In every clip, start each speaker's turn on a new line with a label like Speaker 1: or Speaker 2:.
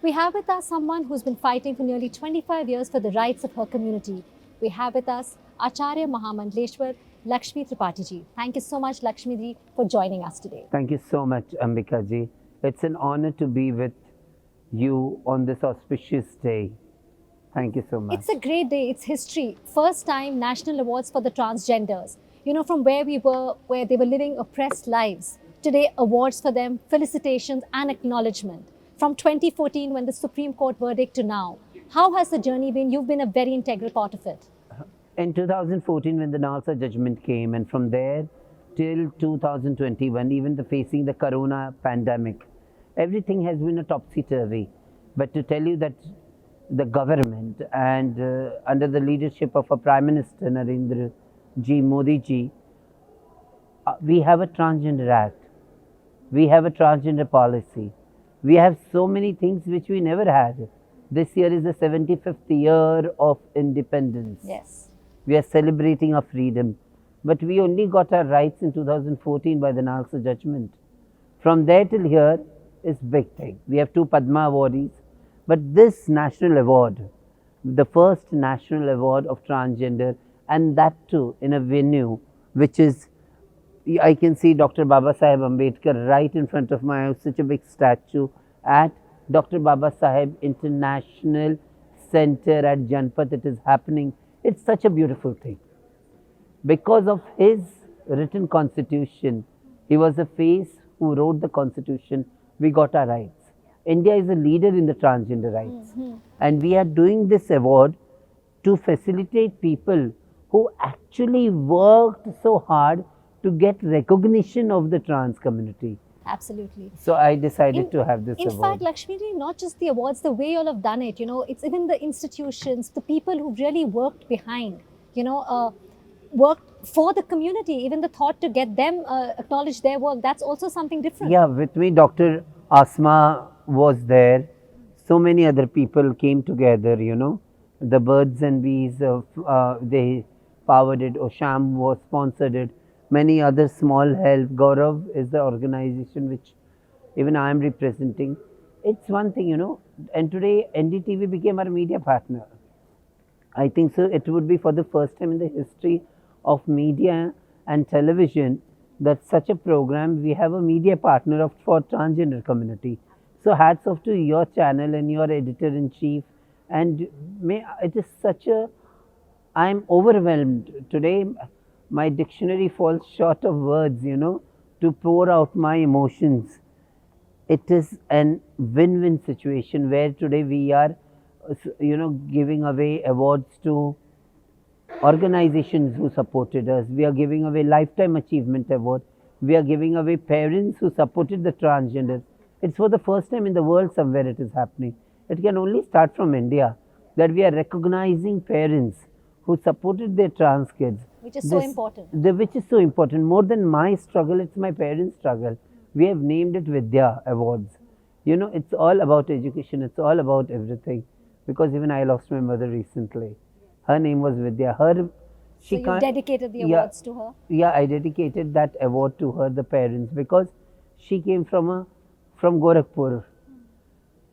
Speaker 1: We have with us someone who's been fighting for nearly 25 years for the rights of her community. We have with us Acharya Mahamandleshwar Lakshmi Tripathi ji. Thank you so much, Lakshmi ji, for joining us today.
Speaker 2: Thank you so much, Ambika ji. It's an honor to be with you on this auspicious day. Thank you so much.
Speaker 1: It's a great day. It's history. First time national awards for the transgenders. You know, from where we were, where they were living oppressed lives. Today, awards for them, felicitations and acknowledgement. From 2014, when the Supreme Court verdict to now, how has the journey been? You've been a very integral part of it.
Speaker 2: In 2014, when the NALSA judgment came, and from there till 2021, even facing the corona pandemic, everything has been a topsy-turvy. But to tell you that the government and under the leadership of our Prime Minister Narendra Ji Modi Ji, we have a transgender act, we have a transgender policy, we have so many things which we never had. This year is the 75th year of independence.
Speaker 1: Yes.
Speaker 2: We are celebrating our freedom, but we only got our rights in 2014 by the NALSA judgment. From there till here is big thing. We have 2 Padma awardees, but this national award, the first national award of transgender, and that too in a venue which is, I can see Dr. Baba Saheb Ambedkar right in front of my house, such a big statue at Dr. Baba Saheb International Center at Janpat. It is happening. It's such a beautiful thing. Because of his written constitution, he was the face who wrote the constitution, we got our rights. India is a leader in the transgender rights. And we are doing this award to facilitate people who actually worked so hard to get recognition of the trans community.
Speaker 1: Absolutely.
Speaker 2: So I decided to have this
Speaker 1: In
Speaker 2: award.
Speaker 1: fact, Lakshmi ji, not just the awards, the way you all have done it, you know, it's even the institutions, the people who really worked behind, you know, worked for the community, even the thought to get them acknowledge their work, that's also something different.
Speaker 2: Yeah, with me, Dr. Asma was there. So many other people came together, you know. The Birds and Bees, they powered it. Osham was sponsored it. Many other small help. Gaurav is the organization which even I am representing. It's one thing, you know. And today, NDTV became our media partner. I think so. It would be for the first time in the history of media and television that such a program, we have a media partner of, for transgender community. So hats off to your channel and your editor-in-chief. And it is such a, I'm overwhelmed. Today, my dictionary falls short of words, you know, to pour out my emotions. It is an win-win situation where today we are, you know, giving away awards to organizations who supported us. We are giving away Lifetime Achievement Award. We are giving away parents who supported the transgenders. It's for the first time in the world somewhere it is happening. It can only start from India, that we are recognizing parents who supported their trans kids.
Speaker 1: Which is so important.
Speaker 2: Which is so important. More than my struggle, it's my parents' struggle. We have named it Vidya Awards. You know, it's all about education. It's all about everything. Because even I lost my mother recently. Her name was Vidya.
Speaker 1: So you dedicated the awards to her?
Speaker 2: Yeah, I dedicated that award to her, the parents, because she came from Gorakhpur.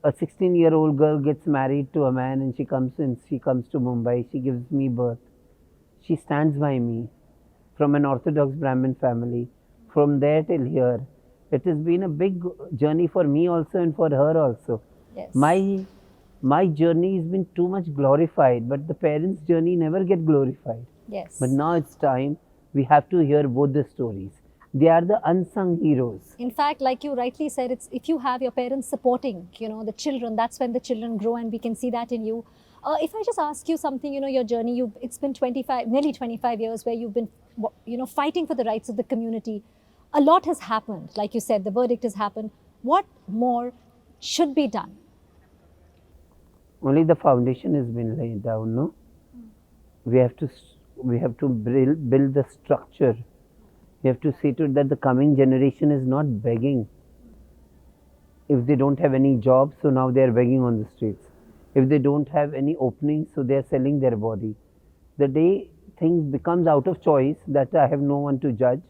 Speaker 2: A 16-year-old girl gets married to a man and she comes to Mumbai. She gives me birth. She stands by me from an Orthodox Brahmin family. From there till here, it has been a big journey for me also and for her also.
Speaker 1: Yes.
Speaker 2: My journey has been too much glorified, but the parents' journey never get glorified.
Speaker 1: Yes.
Speaker 2: But now it's time we have to hear both the stories. They are the unsung heroes.
Speaker 1: In fact, like you rightly said, it's if you have your parents supporting, you know, the children, that's when the children grow, and we can see that in you. If I just ask you something, you know, your journey, it's been nearly 25 years where you've been, you know, fighting for the rights of the community. A lot has happened. Like you said, the verdict has happened. What more should be done?
Speaker 2: Only the foundation has been laid down, no? We have to build the structure. We have to see to it that the coming generation is not begging. If they don't have any jobs, so now they are begging on the streets. If they don't have any openings, so they are selling their body. The day things becomes out of choice, that I have no one to judge,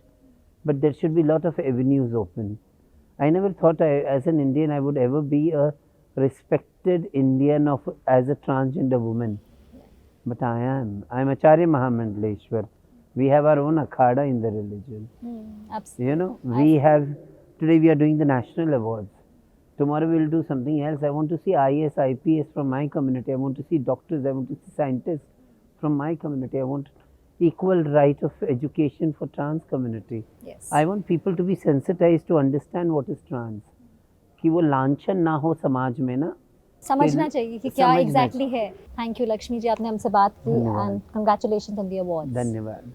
Speaker 2: but there should be a lot of avenues open. I never thought as an Indian I would ever be a respected Indian of as a transgender woman. But I'm Acharya Mahamandleshwar. We have our own akhada in the religion.
Speaker 1: Absolutely.
Speaker 2: You know, today we are doing the national awards. Tomorrow we will do something else. I want to see IAS, IPS from my community. I want to see doctors. I want to see scientists from my community. I want equal right of education for trans community.
Speaker 1: Yes.
Speaker 2: I want people to be sensitized to understand what is trans. कि वो लांछन ना हो समाज में ना.
Speaker 1: समझना चाहिए कि क्या
Speaker 2: समझना
Speaker 1: एग्जैक्टली है. थैंक यू लक्ष्मी जी, आपने हमसे बात की
Speaker 2: धन्यवाद.
Speaker 1: And congratulations on the awards.
Speaker 2: धन्यवाद.